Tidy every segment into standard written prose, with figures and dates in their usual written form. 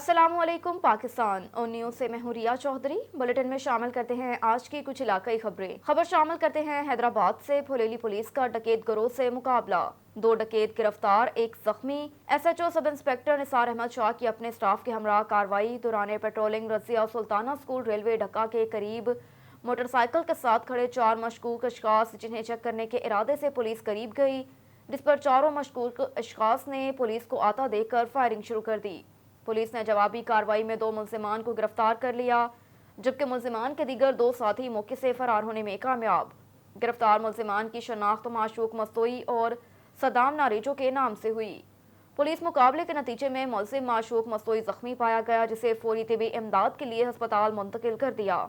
अस्सलाम वालेकुम पाकिस्तान और न्यूज़ से मैं हूं रिया चौधरी। बुलेटिन में शामिल करते हैं आज की कुछ इलाकाई खबर शामिल करते हैं हैदराबाद से फुलेली पुलिस का डकैत गिरोह से मुकाबला, 2 डकैत गिरफ्तार, 1 जख्मी। SHO sub inspector Nisar Ahmad Shah की अपने स्टाफ के हमरा कार्रवाई दौरान patrolling Razia Sultana school railway Dhakka के करीब मोटरसाइकिल के साथ खड़े 4 मशकूक अशखास जिन्हें चेक करने के इरादे से पुलिस करीब गई, जिस पर चारों मशकूक अशखास ने पुलिस को आता देखकर फायरिंग शुरू कर दी। पुलिस ने जवाबी कार्रवाई में 2 मुल्जिमान को गिरफ्तार कर लिया, जबकि मुल्जिमान के दीगर 2 साथी मौके से फरार होने में कामयाब। गिरफ्तार मुल्जिमान की शनाख्त माशूक मस्तोई और सदाम नारेजो के नाम से हुई। पुलिस मुकाबले के नतीजे में मुल्जिम माशूक मस्तोई जख्मी पाया गया, जिसे फौरी तिबी इमदाद के लिए अस्पताल मुंतकिल कर दिया।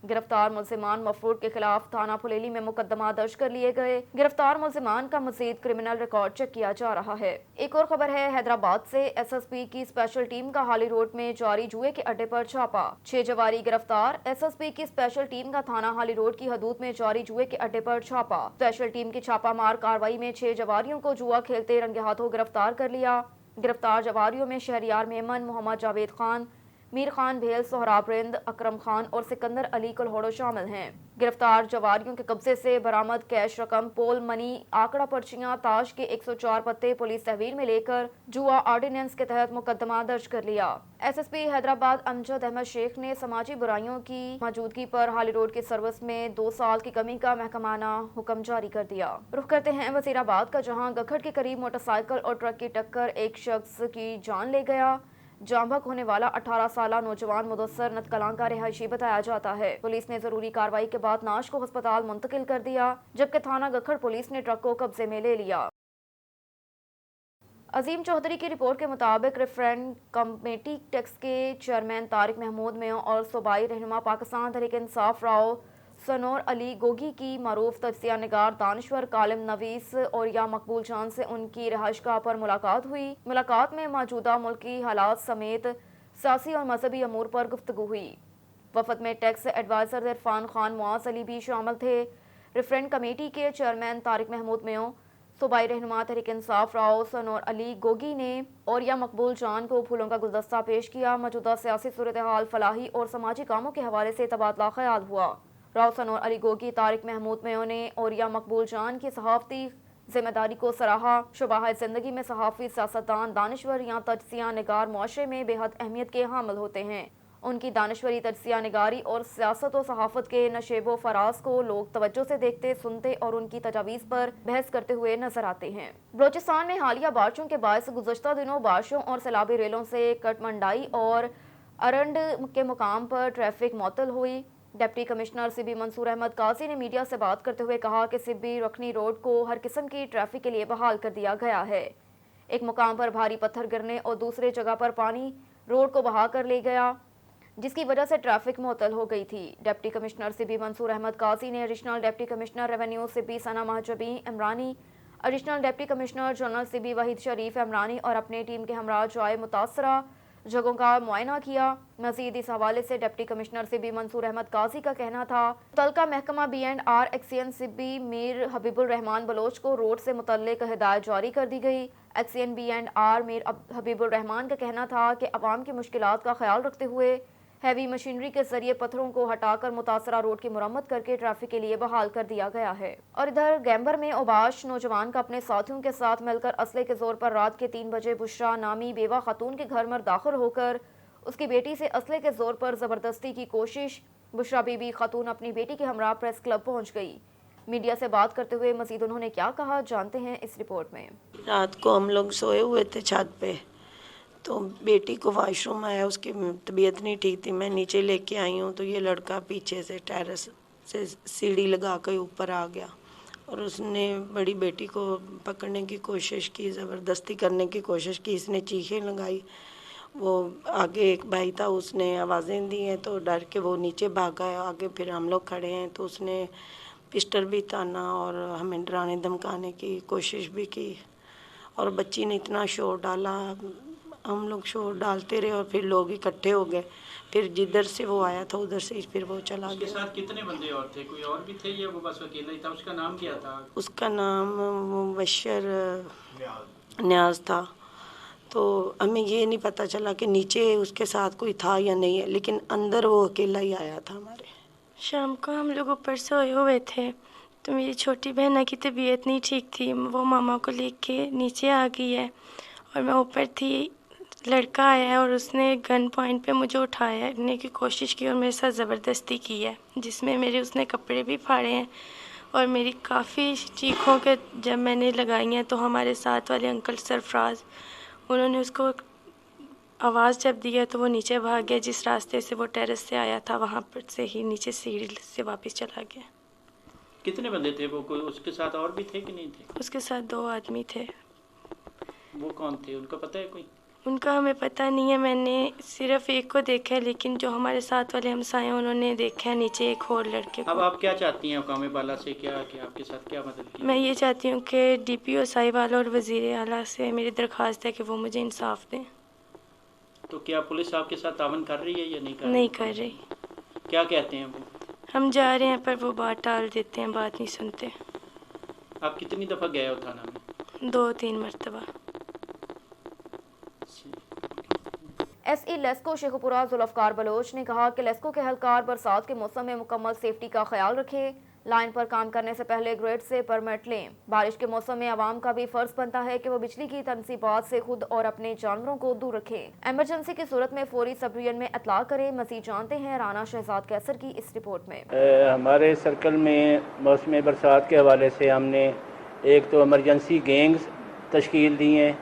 गिरफ्तार मुल्जिमान मफरूद के खिलाफ थाना फुलेली में मुकदमा दर्ज कर लिए गए। गिरफ्तार मुल्जिमान का मजीद क्रिमिनल रिकॉर्ड चेक किया जा रहा है। एक और खबर है हैदराबाद से। SSP की स्पेशल टीम का हाली रोड में जारी जुए के अड्डे पर छापा, 6 जवारी गिरफ्तार। SSP की स्पेशल टीम का थाना हाली रोड की हदूद में जारी जुए के अड्डे पर छापा। स्पेशल टीम की छापामार कार्रवाई में 6 जवारियों को जुआ खेलते रंगे हाथों गिरफ्तार कर लिया। गिरफ्तार जवारियों में शहरियार मेमन, मोहम्मद जावेद खान, मीर खान भेल, सोहराब रिंद, अकरम खान और सिकंदर अली कलहोड़ो शामिल हैं। गिरफ्तार जवारियों के कब्जे से बरामद कैश रकम, पोल मनी, आंकड़ा पर्चियां, ताश के 104 पत्ते पुलिस तहवील में लेकर जुआ ऑर्डिनेंस के तहत मुकदमा दर्ज कर लिया। SSP हैदराबाद अमजद अहमद शेख ने समाजी बुराइयों की मौजूदगी पर हाली रोड की सर्विस में 2 साल की कमी का महकमाना हुक्म जारी कर दिया। रुख करते हैं वजीराबाद का, जहाँ गखड़ के करीब मोटरसाइकिल और ट्रक की टक्कर एक शख्स की जान ले गया। जांबक होने वाला 18 साला नौजवान मुदस्सर नतकलां का रिहायशी बताया जाता है। पुलिस ने जरूरी कार्रवाई के बाद नाश को अस्पताल मुंतकिल कर दिया, जबकि थाना गखड़ पुलिस ने ट्रक को कब्जे में ले लिया। अजीम चौधरी की रिपोर्ट के मुताबिक रेफरेंड कमेटी टैक्स के चेयरमैन तारिक महमूद मेयों और सूबाई रहनुमा पाकिस्तान तहरीक इंसाफ राव सनोर अली गोगी की मरूफ तज्जिया निगार दानश्वर कालिम नवीस और या मकबूल जान से उनकी रहायशगाह पर मुलाकात हुई। मुलाकात में मौजूदा मुल्की हालात समेत सियासी और मजहबी अमूर पर गुफ्तगू हुई। वफद में टैक्स एडवाइजर इरफान खान, मुआज अली भी शामिल थे। रेफरेंड कमेटी के चेयरमैन तारिक महमूद मेयों, सूबाई रहनुमा तहरीक इंसाफ राव सनोर अली गोगी ने और या मकबूल जान को फूलों का गुलदस्ता पेश किया। मौजूदा सियासी सूरत हाल, फलाही और समाजी कामों के हवाले से तबादला ख्याल हुआ। राव सनोर अली गोगी, तारिक महमूद मेयों ने और या मकबूल जान की सहाफ़ती जिम्मेदारी को सराहा। शुबाह ज़िंदगी में सहाफ़ी, सियासतदान, दानिश्वर या तज्जिया निगार मुआशरे में बेहद अहमियत के हामिल होते हैं। उनकी दानिश्वरी, तज्जिया निगारी और सियासत और सहाफ़त के नशेबो फराज को लोग तवज्जो से देखते, सुनते और उनकी तजावीज़ पर बहस करते हुए नजर आते हैं। बलोचिस्तान में हालिया बारिशों के बायस गुज़श्ता दिनों बारिशों और सैलाबी रेलों से कटमंडाई और अरंड के मुकाम पर ट्रैफिक मुअत्तल हुई। डिप्टी कमिश्नर सिबी मंसूर अहमद काजी ने मीडिया से बात करते हुए कहा कि सिब्बी रखनी रोड को हर किस्म की ट्रैफिक के लिए बहाल कर दिया गया है। एक मुकाम पर भारी पत्थर गिरने और दूसरे जगह पर पानी रोड को बहा कर ले गया, जिसकी वजह से ट्रैफिक मुअत्तल हो गई थी। डिप्टी कमिश्नर सिबी मंसूर अहमद काजी ने additional deputy commissioner revenue Sibi Sana Mahjabeen Imrani, additional deputy commissioner general Sibi Waheed Sharif Imrani और अपनी टीम के हमरा जाए मुतासरा जगहों का मुआयना किया। मजीद इस हवाले से डिप्टी कमिश्नर सिबी मंसूर अहमद काजी का कहना था, मुतलका महकमा B&R एक्सीएन सिबी मीर हबीबुर रहमान बलोच को रोड से मुतल्लिक हिदायत जारी कर दी गई। एक्सीएन B&R मीर हबीबुर रहमान का कहना था कि अवाम की मुश्किलात का ख्याल रखते हुए हैवी मशीनरी के जरिए पत्थरों को हटाकर मुतासरा रोड की मुरम्मत करके ट्रैफिक के लिए बहाल कर दिया गया है। और इधर गैम्बर में ओबाश नौजवान का अपने साथियों के साथ मिलकर असले के जोर पर रात के 3 बजे बुशरा नामी बेवा खातून के घर में दाखिल होकर उसकी बेटी से असले के जोर पर जबरदस्ती की कोशिश। बुशरा बीबी खातून अपनी बेटी के हमरा प्रेस क्लब पहुँच गई। मीडिया से बात करते हुए मजीद उन्होंने क्या कहा, जानते हैं इस रिपोर्ट में। रात को हम लोग सोए हुए थे छत पे, तो बेटी को वॉशरूम आया, उसकी तबीयत नहीं ठीक थी। मैं नीचे लेके आई हूँ तो ये लड़का पीछे से टेरेस से सीढ़ी लगा कर ऊपर आ गया और उसने बड़ी बेटी को पकड़ने की कोशिश की, ज़बरदस्ती करने की कोशिश की। इसने चीखें लगाई। वो आगे एक भाई था, उसने आवाज़ें दी हैं तो डर के वो नीचे भागा है। आगे फिर हम लोग खड़े हैं तो उसने पिस्टल भी ताना और हमें डराने धमकाने की कोशिश भी की और बच्ची ने इतना शोर डाला। हम लोग शोर डालते रहे और फिर लोग इकट्ठे हो गए। फिर जिधर से वो आया था उधर से फिर वो चला गया। उसके साथ कितने बंदे और थे? कोई और भी थे या वो बस अकेला ही था? उसका नाम क्या था? उसका नाम मुबशर न्याज था। तो हमें ये नहीं पता चला कि नीचे उसके साथ कोई था या नहीं है, लेकिन अंदर वो अकेला ही आया था हमारे। शाम को हम लोग ऊपर सोए हुए थे तो मेरी छोटी बहना की तबीयत नहीं ठीक थी, वो मामा को लेके नीचे आ गई है और मैं ऊपर थी। लड़का आया है और उसने गन पॉइंट पे मुझे उठाने की कोशिश की और मेरे साथ ज़बरदस्ती की है, जिसमें मेरे उसने कपड़े भी फाड़े हैं और मेरी काफ़ी चीखों के जब मैंने लगाई हैं तो हमारे साथ वाले अंकल सरफराज, उन्होंने उसको आवाज़ जब दी है तो वो नीचे भाग गया। जिस रास्ते से वो टेरेस से आया था वहाँ पर से ही नीचे सीढ़ी से वापस चला गया। कितने बंदे थे वो? कोई उसके साथ और भी थे कि नहीं थे? उसके साथ 2 आदमी थे। वो कौन थे, उनका पता है कोई? उनका हमें पता नहीं है, मैंने सिर्फ एक को देखा है, लेकिन जो हमारे साथ वाले हमसाए हैं उन्होंने देखा है नीचे एक और लड़के को। अब आप क्या चाहती हैं अक़वाम बाला से, क्या कि आपके साथ क्या मदद की? मैं ये चाहती हूँ कि DPO साहिवाला और वज़ीर आला से मेरी दरख्वास्त है कि वो मुझे इंसाफ दें। तो क्या पुलिस आपके साथ तावन कर रही है या नहीं कर रही? नहीं कर रही। क्या कहते हैं वो? हम जा रहे हैं पर वो बात टाल देते हैं, बात नहीं सुनते। आप कितनी दफ़ा गए हो थाना में? 2-3 मरतबा। SE लेस्को शेखुपुरा जुल्फ़कार बलोच ने कहा कि लेस्को के एहलकार बरसात के मौसम में मुकम्मल सेफ्टी का ख्याल रखें, लाइन पर काम करने से पहले ग्रेड से परमिट लें। बारिश के मौसम में आवाम का भी फर्ज बनता है कि वो बिजली की तनसीबात से खुद और अपने जानवरों को दूर रखें। एमरजेंसी की सूरत में फौरी सब डिवीजन में इतला करें। मज़ीद जानते हैं राना शहजाद कैसर की इस रिपोर्ट में। हमारे सर्कल में मौसम बरसात के हवाले से हमने एक तो एमरजेंसी गैंग्स तश्कील दी हैं।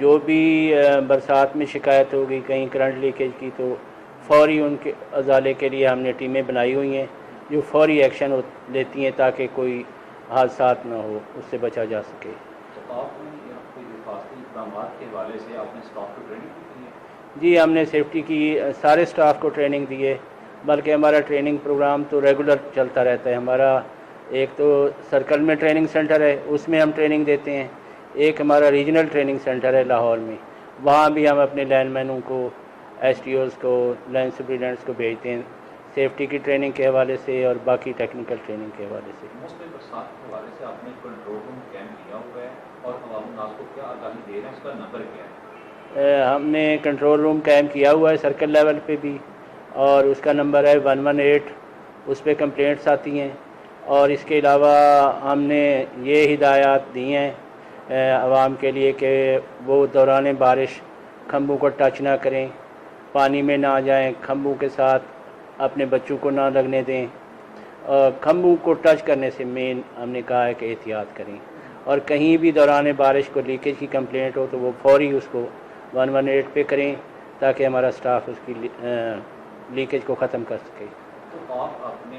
जो भी बरसात में शिकायत होगी कहीं करंट लीकेज की तो फौरी उनके अजाले के लिए हमने टीमें बनाई हुई हैं जो फौरी एक्शन लेती हैं ताकि कोई हादसा ना हो, उससे बचा जा सके। तो आपने कोई हिफाजती इक़दामात के हवाले से आपने स्टाफ को ट्रेनिंग दी है? जी, हमने सेफ्टी की सारे स्टाफ को ट्रेनिंग दी है, बल्कि हमारा ट्रेनिंग प्रोग्राम तो रेगुलर चलता रहता है। हमारा एक तो सर्कल में ट्रेनिंग सेंटर है, उसमें हम ट्रेनिंग देते हैं। एक हमारा रीजनल ट्रेनिंग सेंटर है लाहौर में, वहाँ भी हम अपने लाइनमैनों को, STOs को, लाइन सुपरिटेंडेंट्स को भेजते हैं सेफ्टी की ट्रेनिंग के हवाले से और बाकी टेक्निकल ट्रेनिंग के हवाले से। मौसम बरसात के हवाले से आपने कंट्रोल रूम कैम्प किया हुआ है और अवाम नाज को क्या आगाही दे रहे हैं, इसका नंबर क्या है? हमने कंट्रोल रूम कैम्प किया हुआ है सर्कल लेवल पे भी, और उसका नंबर है 118। उस पर कंप्लेंट्स आती हैं। और इसके अलावा हमने ये हिदायत दी हैं आवाम के लिए कि वो दौरान बारिश खम्बों को टच ना करें, पानी में ना जाएं, खम्बों के साथ अपने बच्चों को ना लगने दें। खम्बों को टच करने से मेन हमने कहा है कि एहतियात करें, और कहीं भी दौरान बारिश को लीकेज की कंप्लेंट हो तो वो फौरी उसको 118 पे करें ताकि हमारा स्टाफ उसकी लीकेज को ख़त्म कर सके। तो आप अपने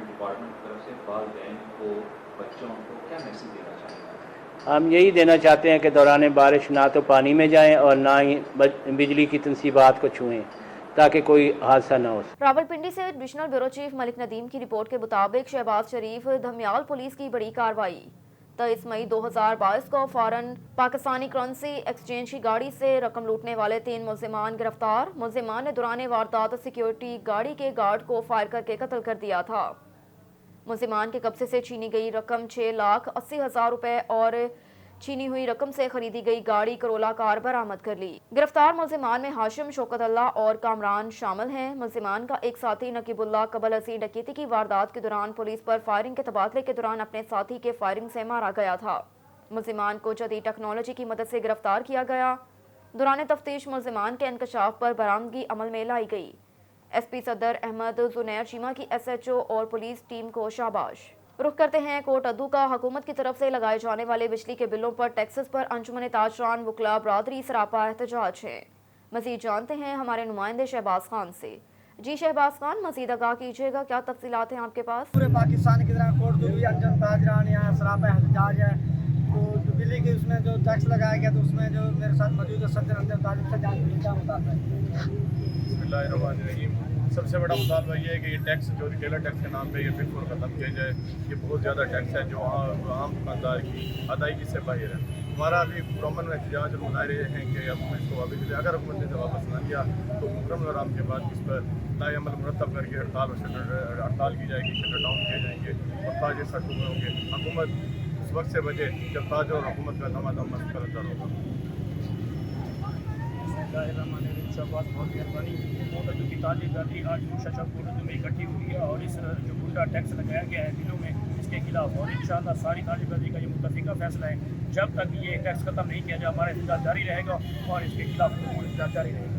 डिपार्टमेंट की तरफ से वालिदैन को, बच्चों को क्या मैसेज देना चाहेंगे? हम यही देना चाहते हैं कि दौरान बारिश ना तो पानी में जाएं और ना ही बिजली की तनसीबात को छुएं ताकि कोई हादसा ना हो। रावलपिंडी से divisional bureau chief Malik Nadeem की रिपोर्ट के मुताबिक शहबाज शरीफ धमियाल पुलिस की बड़ी कार्रवाई। 23 मई 2022 को फौरन पाकिस्तानी करेंसी एक्सचेंज की गाड़ी से रकम लूटने वाले 3 मुलजिमान गिरफ्तार। मुलजिमान ने दौरान वारदात सिक्योरिटी गाड़ी के गार्ड को फायर करके कत्ल कर दिया था। मुलजिमान के कब्जे से छीनी गई रकम 6,80,000 रुपए और छीनी हुई रकम से खरीदी गई गाड़ी करोला कार बरामद कर ली। गिरफ्तार मुलजिमान में हाशिम, शौकत अल्लाह और कामरान शामिल हैं। मुलजिमान का एक साथी नकीबुल्लाह कबल असी डकैती की वारदात के दौरान पुलिस पर फायरिंग के तबादले के दौरान अपने साथी के फायरिंग से मारा गया था। मुलजिमान को जदीद टेक्नोलॉजी की मदद से गिरफ्तार किया गया। दौरान तफ्तीश मुलजिमान के इंकशाफ पर बरामदगी अमल में लाई गई। SP सदर अहमद जुनैर शीमा की SHO और पुलिस टीम को शाबाश। रुख करते हैं कोट अद्दू का। हुकूमत की तरफ से लगाए जाने वाले बिजली के बिलों पर टैक्सेस पर अंजुमन ताजरान वकला बरादरी सरापा एहतजाज है। मजीद जानते हैं हमारे नुमाइंदे शहबाज खान से। जी शहबाज खान, मजीद आगाह कीजिएगा, क्या तफसीलात हैं आपके पास? पूरे पाकिस्तान की तरह कोट अद्दू अंजुमन ताजरान यहाँ सरापा एहतजाज है। तो बिजली के उसमें जो टैक्स लगाया गया तो उसमें जो मेरे साथ मौजूद है सदर अंदर तालिब से जान क्या बताता है। बिस्मिल्लाहिर्रहमानिर्रहीम। सबसे बड़ा मुतालबा ये है कि ये टैक्स जो रिटेलर टैक्स के नाम पे ये बिल्कुल ख़त्म किया जाए। ये बहुत ज़्यादा टैक्स है जो आम दुकानदार की अदायगी से बाहर है। हमारा अभी पुरअमन एहतजाज और मुजाहरे हैं कि हुकूमत को वापस ले, अगर हुकूमत ने वापस ना लिया तो मुकर्रम आराम के बाद इस पर लाएअमल मुरतब करके हड़ताल की जाएगी, शटर डाउन किए जाएंगे और ताजे सख्त होंगे। हुकूमत उस वक्त से बचे जब ताज और हुकूमत का दमादम मस्कर होगा। बिस्मिल्लाहिर्रहमानिर्रहीम। शहबाज बहुत मेहरबानी। उर्दू की तालीम जाती आज मुशा उर्दू में इकट्ठी हुई है और इस जो गुंडा टैक्स लगाया गया है बिलों में, इसके खिलाफ और इंशाअल्लाह सारी तालिब इल्म का ये मुत्तफिका फैसला है। जब तक ये टैक्स ख़त्म नहीं किया जाए हमारा एहतजाज जारी रहेगा और इसके खिलाफ एहतजाज जारी रहेगा।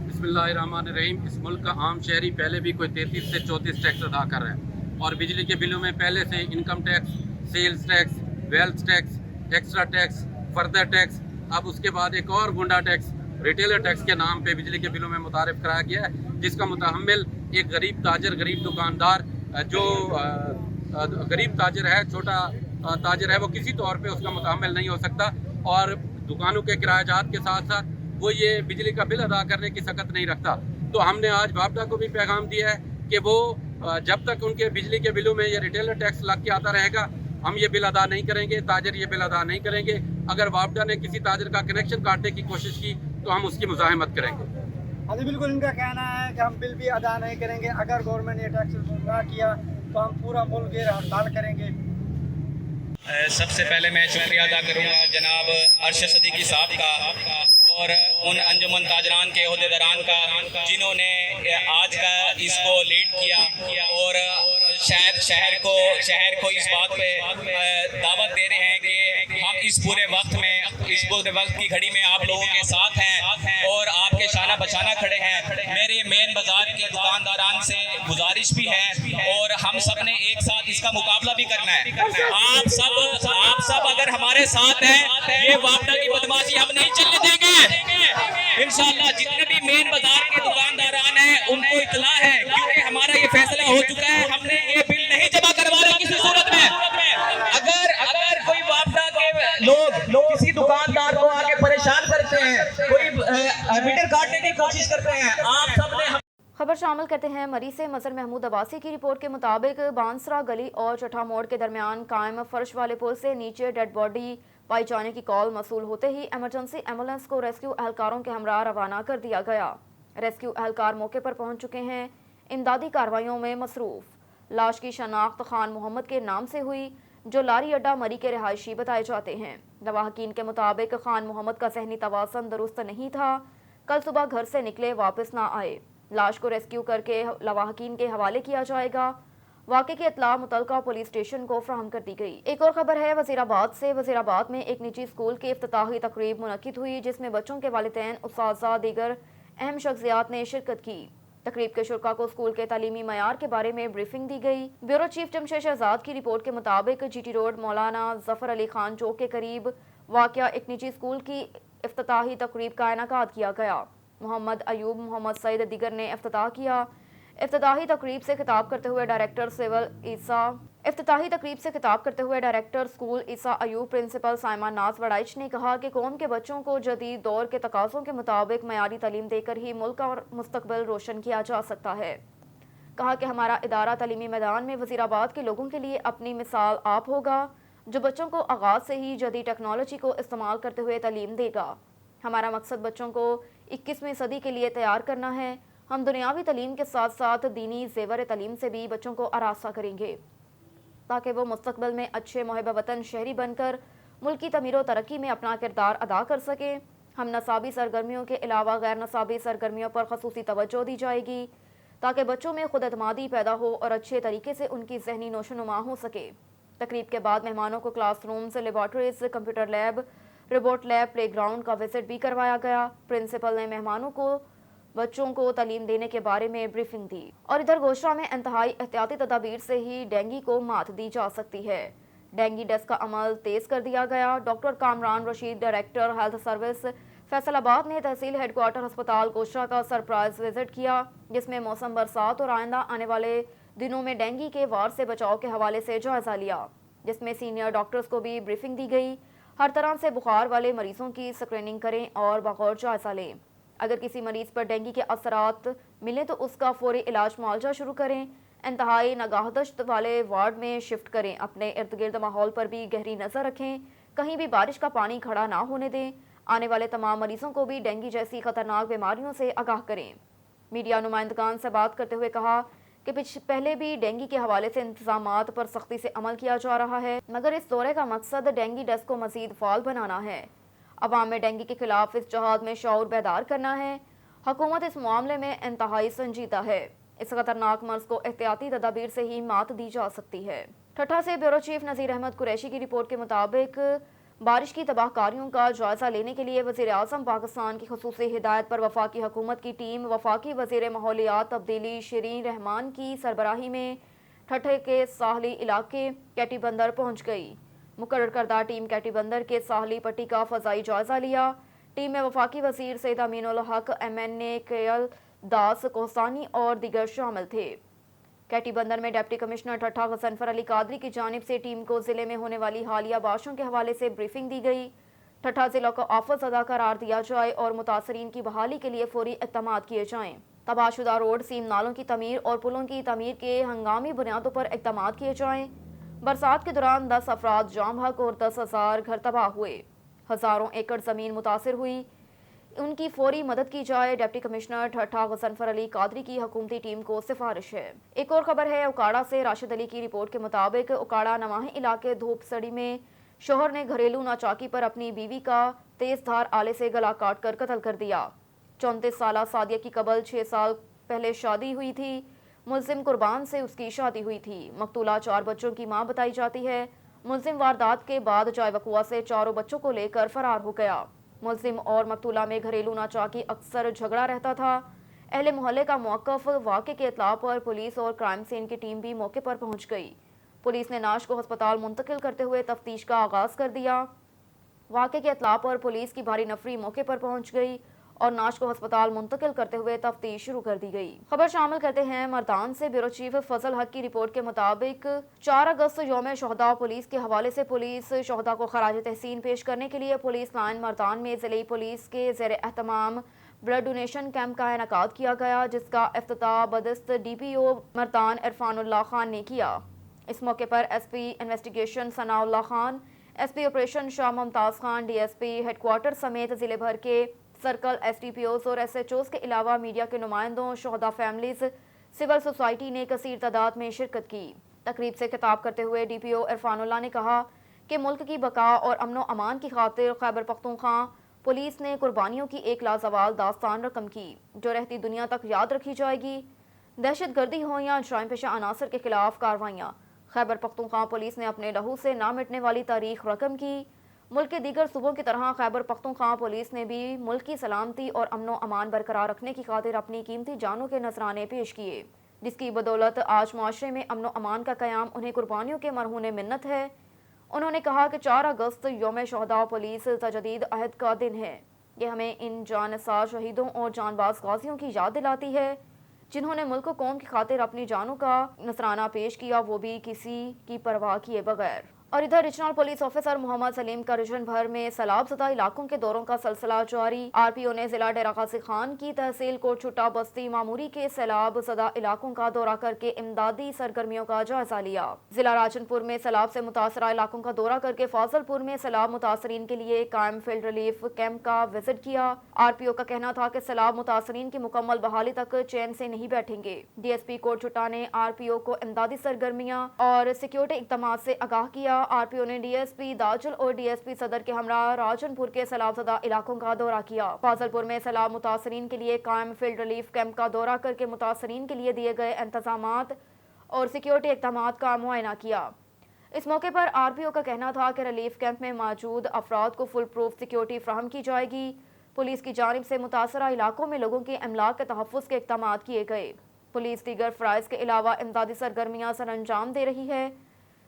बिस्मिल्लाहिर्रहमानिर्रहीम। इस मुल्क का आम शहरी पहले भी कोई 33 से 34 टैक्स अदा कर रहा है और बिजली के बिलों में पहले से income tax, sales tax, wealth tax, extra tax, further tax, अब उसके बाद एक और गुंडा टैक्स रिटेलर टैक्स के नाम पे बिजली के बिलों में मुतारिफ कराया गया है, जिसका मुतहम्मिल एक गरीब ताजर, गरीब दुकानदार, जो गरीब ताजर है, छोटा ताजर है, वो किसी तौर पे उसका मुतहम्मिल नहीं हो सकता और दुकानों के किरायाजात के साथ साथ वो ये बिजली का बिल अदा करने की सकत नहीं रखता। तो हमने आज बापडा को भी पैगाम दिया है कि वो जब तक उनके बिजली के बिलों में ये रिटेलर टैक्स लग के आता रहेगा, हम ये बिल अदा नहीं करेंगे, ताजर ये बिल अदा नहीं करेंगे। अगर वापडा ने किसी ताजर का कनेक्शन काटने की कोशिश की तो हम उसकी मुज़ाहमत करेंगे। हाँ जी, बिल्कुल इनका कहना है कि हम बिल भी अदा नहीं करेंगे। अगर गवर्नमेंट ये टैक्स ना किया तो हम पूरा मुल्क ये हड़ताल करेंगे। सबसे पहले मैं शुक्रिया अदा करूँगा जनाब अरशद सिद्दीकी साहब का और उन अंजुमन ताजरान के अहदेदारान का जिन्होंने आज का इसको लीड किया और शहर को इस बात पे दावत दे रहे हैं कि हम इस पूरे वक्त की घड़ी में आप लोगों के साथ हैं और आपके शाना बचाना खड़े हैं। मेरे मेन बाजार के दुकानदारान से गुजारिश भी है और हम सब ने एक साथ इसका मुकाबला भी करना है। आप सब अगर हमारे साथ हैं, ये वापडा की बदमाशी हम नहीं चलने देंगे। इंशाअल्लाह जितने भी मेन बाजार के दुकानदारान हैं उनको इतला है, क्योंकि हमारा ये फैसला हो चुका है, हमने ये बिल नहीं जमा करवाना किसी सूरत में। अगर कोई वापडा के लोग किसी दुकानदार को आगे परेशान करते हैं, कोई मीटर काटने की कोशिश करते हैं, आप सब ने खबर शामिल करते हैं मरी से। मजहर महमूद अब्बासी की रिपोर्ट के मुताबिक बांसरा गली और चट्ठा मोड़ के दरमियान कायम फर्श वाले पुल से नीचे डेड बॉडी पाई जाने की कॉल मसूल होते ही इमरजेंसी एम्बुलेंस को रेस्क्यू एहलकारों के हमरा रवाना कर दिया गया। रेस्क्यू एहलकार मौके पर पहुंच चुके हैं, इमदादी कार्रवाइयों में मसरूफ। लाश की शनाख्त खान मोहम्मद के नाम से हुई, जो लारी अड्डा मरी के रिहायशी बताए जाते हैं। लवाहकीन के मुताबिक खान मोहम्मद का ज़हनी तवाज़ुन दुरुस्त नहीं था, कल सुबह घर से निकले वापस ना आए। लाश को रेस्क्यू करके लवाहकीन के हवाले किया जाएगा। वाक़े की इत्तला मुतलका पुलिस स्टेशन को फराहम कर दी गई। एक और खबर है वज़ीराबाद से। वज़ीराबाद में एक निजी स्कूल की इफ्तिताही तकरीब मुनक्किद हुई, जिसमें बच्चों के वालिदैन, उस्ताज़ा, दीगर अहम शख्सियात ने शिरकत की। तकरीब के शुरका को स्कूल के तालीमी मयार के बारे में ब्रीफिंग दी गई। ब्यूरो चीफ जमशेद शहजाद की रिपोर्ट के मुताबिक जीटी रोड मौलाना जफर अली खान चौक के करीब वाक़या एक निजी स्कूल की इफ्तिताही तकरीब का इनेकाद किया गया। मोहम्मद अयूब, मोहम्मद सईद दिगर ने इफ्तिताह किया। इफ्तिताही तकरीब से खिताब करते हुए डायरेक्टर स्कूल ईसा अयूब, प्रिंसिपल साइमा नाज वड़ाइच ने कहा कि कौम के बच्चों को जदीद दौर के तकाज़ों के मुताबिक मयारी तालीम देकर ही मुल्क और मुस्तकबिल रोशन किया जा सकता है। कहा कि हमारा इदारा तालीमी मैदान में वज़ीराबाद के लोगों के लिए अपनी मिसाल आप होगा, जो बच्चों को आगाज़ से ही जदीद टेक्नोलॉजी को इस्तेमाल करते हुए तालीम देगा। हमारा मकसद बच्चों को 21वीं सदी के लिए तैयार करना है। हम दुनियावी तालीम के साथ साथ दीनी ज़ेवर तालीम से भी बच्चों को आरास्ता करेंगे, ताकि वो मुस्तकबिल में अच्छे मुहिब वतन शहरी बनकर मुल्क की तमीर व तरक्की में अपना किरदार अदा कर सकें। हम नसाबी सरगर्मियों के अलावा गैर नसाबी सरगर्मियों पर खसूसी तवज्जो दी जाएगी, ताकि बच्चों में खुद एतमादी पैदा हो और अच्छे तरीके से उनकी ज़हनी नोशोनुमा हो सके। तकरीब के बाद मेहमानों को classrooms, laboratories, computer lab, robot lab, playground का विजिट भी करवाया गया। प्रिंसिपल ने मेहमानों को बच्चों को तालीम देने के बारे में ब्रीफिंग दी। और इधर गोशरा में इंतहाई एहतियाती तदाबीर से ही डेंगू को मात दी जा सकती है। डेंगू डेस्क का अमल तेज कर दिया गया। Doctor Kamran Rashid, director health service Faisalabad ने तहसील हेडक्वार्टर अस्पताल गोशरा का सरप्राइज विजिट किया, जिसमें मौसम बरसात और आइंदा आने वाले दिनों में डेंगू के वार से बचाव के हवाले से जायजा लिया, जिसमें सीनियर डॉक्टर्स को भी ब्रीफिंग दी गई। हर तरह से बुखार वाले मरीजों की स्क्रीनिंग करें और बगौर जायजा लें। अगर किसी मरीज पर डेंगू के असरात मिले तो उसका फौरी इलाज मुआवजा शुरू करें। इंतहाई नगाहदश्त वाले वार्ड में शिफ्ट करें। अपने इर्द गिर्द माहौल पर भी गहरी नज़र रखें, कहीं भी बारिश का पानी खड़ा ना होने दें। आने वाले तमाम मरीजों को भी डेंगू जैसी खतरनाक बीमारियों से आगाह करें। मीडिया नुमाइंदगान से बात करते हुए कहा कि पहले भी डेंगू के हवाले से इंतजामात पर सख्ती से अमल किया जा रहा है, मगर इस दौरे का मकसद डेंगू डेस्क को मजीद फाल बनाना है। عوام میں ڈینگی کے خلاف اس جہاد میں شعور بیدار کرنا ہے۔ حکومت اس معاملے میں انتہائی سنجیدہ ہے۔ اس خطرناک مرض کو احتیاطی تدابیر سے ہی مات دی جا سکتی ہے۔ ٹھٹھہ سے بیورو چیف نذیر احمد قریشی کی رپورٹ کے مطابق بارش کی تباہ کاریوں کا جائزہ لینے کے لیے وزیر اعظم پاکستان کی خصوصی ہدایت پر وفاقی حکومت کی ٹیم وفاقی وزیر ماحولیات تبدیلی شرین رحمان کی سربراہی میں ٹھٹھہ کے ساحلی علاقے کیٹی بندر پہنچ گئی۔ مقرر کردہ ٹیم کیٹی بندر کے ساحلی پٹی کا فضائی جائزہ لیا۔ ٹیم میں وفاقی وزیر سید امین الحق، MNA کیل داس کوہستانی اور دیگر شامل تھے۔ کیٹی بندر میں ڈپٹی کمشنر ٹھٹھہ غضنفر علی قادری کی جانب سے ٹیم کو ضلع میں ہونے والی حالیہ بارشوں کے حوالے سے بریفنگ دی گئی۔ ٹھٹھہ ضلع کو آفت زدہ قرار دیا جائے اور متاثرین کی بحالی کے لیے فوری اقدامات کیے جائیں۔ تباہ شدہ روڈ، سیم نالوں کی تعمیر اور پلوں کی تعمیر کے ہنگامی بنیادوں پر اقدامات کیے جائیں۔ برسات کے دوران 10 افراد جاں بحق اور 10,000 گھر تباہ ہوئے، ہزاروں ایکڑ زمین متاثر ہوئی، ان کی فوری مدد کی جائے۔ ڈپٹی کمشنر ٹھٹھہ غضنفر علی قادری کی حکومتی ٹیم کو سفارش ہے۔ ایک اور خبر ہے اکاڑا سے۔ راشد علی کی رپورٹ کے مطابق اکاڑا نواحی علاقے دھوپ سڑی میں شوہر نے گھریلو ناچاکی پر اپنی بیوی کا تیز دھار آلے سے گلا کاٹ کر قتل کر دیا۔ 34 سالہ سعدیہ کی قبل 6 سال پہلے شادی ہوئی تھی۔ ملزم قربان سے اس کی شادی ہوئی تھی۔ مقتولہ 4 بچوں کی ماں بتائی جاتی ہے۔ ملزم واردات کے بعد جائے وقوع سے چاروں بچوں کو لے کر فرار ہو گیا۔ ملزم اور مقتولہ میں گھریلو ناچاکی اکثر جھگڑا رہتا تھا۔ اہل محلے کا موقف۔ واقعے کی اطلاع پر پولیس اور کرائم سین کی ٹیم بھی موقع پر پہنچ گئی۔ پولیس نے نعش کو ہسپتال منتقل کرتے ہوئے تفتیش کا آغاز کر دیا۔ واقعے کی اطلاع پر پولیس کی بھاری نفری موقع پر پہنچ گئی اور نعش کو ہسپتال منتقل کرتے ہوئے تفتیش شروع کر دی گئی۔ خبر شامل کرتے ہیں مردان سے۔ بیورو چیف فضل حق کی رپورٹ کے مطابق 4 اگست یوم شہداء پولیس کے حوالے سے پولیس شہداء کو خراج تحسین پیش کرنے کے لیے پولیس لائن مردان میں ضلعی پولیس کے زیر اہتمام بلڈ ڈونیشن کیمپ کا انعقاد کیا گیا، جس کا افتتاح بدست DPO مردان عرفان اللہ خان نے کیا۔ اس موقع پر SP انویسٹیگیشن ثناء اللہ خان، SP آپریشن شاہ ممتاز خان، DSP ہیڈ کوارٹر سمیت ضلع بھر کے سرکل SDPOs اور SHOs کے علاوہ میڈیا کے نمائندوں، شہداء فیملیز، سول سوسائٹی نے کثیر تعداد میں شرکت کی۔ تقریب سے خطاب کرتے ہوئے DPO عرفان اللہ نے کہا کہ ملک کی بقا اور امن و امان کی خاطر خیبر پختونخوا پولیس نے قربانیوں کی ایک لازوال داستان رقم کی، جو رہتی دنیا تک یاد رکھی جائے گی۔ دہشت گردی ہو یا جرائم پیشہ عناصر کے خلاف کارروائیاں، خیبر پختونخوا پولیس نے اپنے لہو سے نہ مٹنے والی تاریخ رقم کی۔ ملک کے دیگر صوبوں کی طرح خیبر پختونخوا پولیس نے بھی ملک کی سلامتی اور امن و امان برقرار رکھنے کی خاطر اپنی قیمتی جانوں کے نذرانے پیش کیے، جس کی بدولت آج معاشرے میں امن و امان کا قیام انہیں قربانیوں کے مرہون منت ہے۔ انہوں نے کہا کہ 4 اگست یوم شہداء پولیس تجدید عہد کا دن ہے۔ یہ ہمیں ان جان نثار شہیدوں اور جان باز غازیوں کی یاد دلاتی ہے، جنہوں نے ملک و قوم کی خاطر اپنی جانوں کا نذرانہ پیش کیا، وہ بھی کسی کی پرواہ کیے بغیر۔ اور ادھر ریجنل پولیس آفیسر محمد سلیم کا ریجن بھر میں سیلاب زدہ علاقوں کے دوروں کا سلسلہ جاری۔ RPO نے ضلع ڈیرہ غازی خان کی تحصیل کوٹ چھٹا بستی معموری کے سیلاب زدہ علاقوں کا دورہ کر کے امدادی سرگرمیوں کا جائزہ لیا۔ ضلع راجنپور میں سیلاب سے متاثرہ علاقوں کا دورہ کر کے فاضل پور میں سیلاب متاثرین کے لیے قائم فیلڈ ریلیف کیمپ کا وزٹ کیا۔ RPO کا کہنا تھا کہ سیلاب متاثرین کی مکمل بحالی تک چین سے نہیں بیٹھیں گے۔ DSP کوٹ چھٹا نے RPO کو امدادی سرگرمیاں اور سیکیورٹی اقدامات سے آگاہ کیا۔ RPO نے DSP داجل اور DSP صدر کے ہمراہ راجنپور کے سیلاب زدہ علاقوں کا دورہ کیا۔ فاضل پور میں سیلاب متاثرین کے لیے قائم فیلڈ ریلیف کیمپ کا دورہ کر کے متاثرین کے لیے دیے گئے انتظامات اور سیکیورٹی اقدامات کا معائنہ کیا۔ اس موقع پر RPO کا کہنا تھا کہ ریلیف کیمپ میں موجود افراد کو فل پروف سیکیورٹی فراہم کی جائے گی۔ پولیس کی جانب سے متاثرہ علاقوں میں لوگوں کے املاک کے تحفظ کے اقدامات کیے گئے۔ پولیس دیگر فرائض کے علاوہ امدادی سرگرمیاں سر انجام دے رہی ہے۔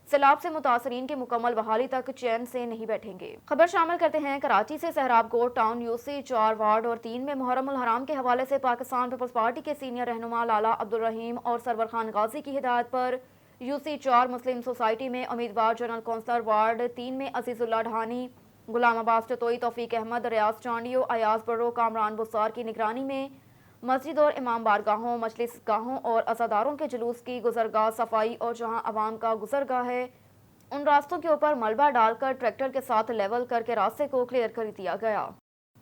سیلاب سے متاثرین کے مکمل بحالی تک چین سے نہیں بیٹھیں گے۔ خبر شامل کرتے ہیں کراچی سے۔ سہراب گوٹ ٹاؤن UC 4 وارڈ اور 3 میں محرم الحرام کے حوالے سے پاکستان پیپلز پارٹی کے سینئر رہنما لالا عبدالرحیم اور سرور خان غازی کی ہدایت پر UC 4 مسلم سوسائٹی میں امیدوار جنرل کونسلر وارڈ 3 میں عزیز اللہ ڈھانی، غلام عباس چتوئی، توفیق احمد، ریاض چانڈیو، ایاز برو، کامران بسار کی نگرانی میں مسجد اور امام بارگاہوں، مجلس گاہوں اور عزاداروں کے جلوس کی گزرگاہ صفائی اور جہاں عوام کا گزرگاہ ہے ان راستوں کے اوپر ملبہ ڈال کر ٹریکٹر کے ساتھ لیول کر کے راستے کو کلیئر کر دیا گیا۔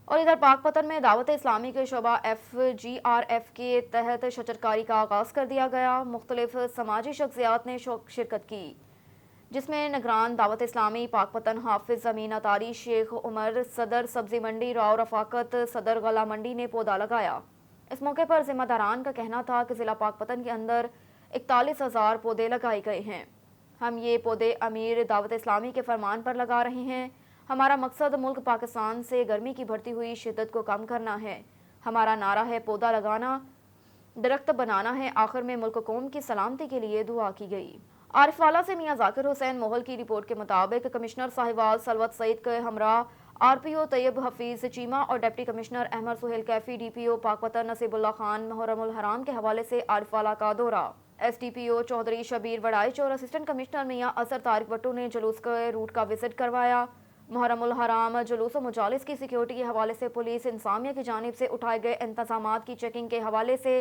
اور ادھر پاک پتن میں دعوت اسلامی کے شعبہ FGRF کے تحت شجرکاری کا آغاز کر دیا گیا۔ مختلف سماجی شخصیات نے شرکت کی۔ जिसमें निगरान दावत इस्लामी पाकपतन हाफिज अमीन अतारी, शेख उमर, सदर सब्जी मंडी राव रफाकत, सदर गला मंडी ने पौधा लगाया। इस मौके पर जिम्मेदारान का कहना था कि ज़िला पाकपतन के अंदर 41,000 पौधे लगाए गए हैं। हम ये पौधे अमीर दावत इस्लामी के फरमान पर लगा रहे हैं। हमारा मकसद मुल्क पाकिस्तान से गर्मी की बढ़ती हुई शिद्दत को कम करना है। हमारा नारा है पौधा लगाना, दरख्त बनाना है। आखिर में मुल्क कौम की सलामती के लिए दुआ की गई। आरिफवाला से मियां जाकिर हुसैन मोहल की रिपोर्ट के मुताबिक कमिश्नर साहिवाल सलवत सईद के हमरा RPO तैयब हफीज चीमा और deputy commissioner Ahmed Suhail Kaifi, DPO Pakpattan Naseebullah Khan Muharramul Haram के हवाले से आरिफवाला का दौरा। SDPO चौधरी शबीर वड़ाइच और असिस्टेंट कमिश्नर मियां असर तारिक भट्टू ने जुलूस के रूट का विजिट करवाया। मुहर्रमुल हराम जुलूस व मुजालिस की सिक्योरिटी के हवाले से पुलिस इंतजामिया की जानिब से उठाए गए इंतजामात की चेकिंग के हवाले से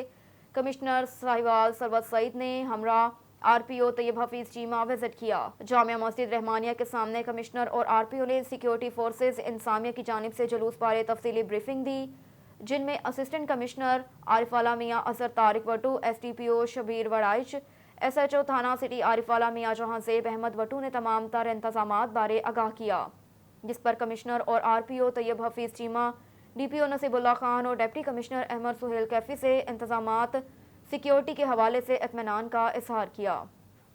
कमिश्नर साहिवाल सरवत सईद ने हमरा RPO तैयब हफीज चीमा विजिट किया। जामिया मस्जिद रहमानिया के सामने कमिश्नर और RPO ने सिक्योरिटी फोर्सेज इंतजामिया की जानिब से जुलूस बारे तफसीली ब्रीफिंग दी, जिनमें असिस्टेंट कमिश्नर आरिफवाला मियां असर तारिक भट्टू, SDPO शबीर वड़ाइच, SHO थाना सिटी आरिफवाला मियां जहां ज़ेब अहमद भट्टू ने तमाम तर इंतजामात बारे आगाह किया, जिस पर कमिश्नर और RPO तैयब हफीज चीमा, DPO नसीबुल्लाह खान और डिप्टी कमिश्नर अहमद सुहेल कैफी से इंतजामात सिक्योरिटी के हवाले से इत्मीनान का इजहार किया।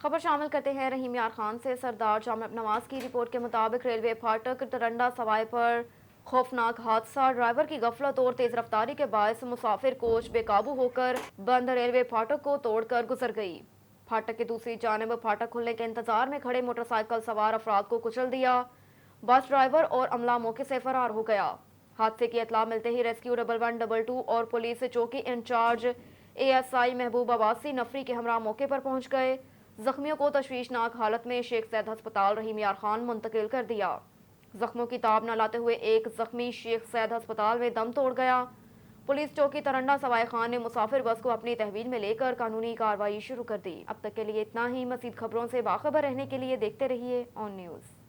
खबर शामिल करते हैं रहीम यार खान से। सरदार जामिया नवाज की रिपोर्ट के मुताबिक रेलवे फाटक तरंडा सवाई पर खौफनाक हादसा। ड्राइवर की गफलत और तेज रफ्तारी के बायस मुसाफिर कोच बेकाबू होकर बंद रेलवे फाटक को तोड़कर गुजर गई। फाटक की दूसरी जानब फाटक खुलने के इंतजार में खड़े मोटरसाइकिल सवार अफराद को कुचल दिया। बस ड्राइवर और अमला मौके से फरार हो गया। हादसे की इत्तला मिलते ही रेस्क्यू 1112 और पुलिस चौकी इंचार्ज ASI महबूब अब्बासी नफरी के हमरा मौके पर पहुंच गए। जख्मियों को तशवीशनाक हालत में शेख सैद अस्पताल रहीम यार खान मुंतकिल कर दिया। जख्मों की ताब न लाते हुए एक जख्मी शेख सैद अस्पताल में दम तोड़ गया। पुलिस चौकी तरंडा सवाई खान ने मुसाफिर बस को अपनी तहवील में लेकर कानूनी कार्रवाई शुरू कर दी। अब तक के लिए इतना ही। मज़ीद खबरों से बाखबर रहने के लिए देखते रहिए ऑन न्यूज़।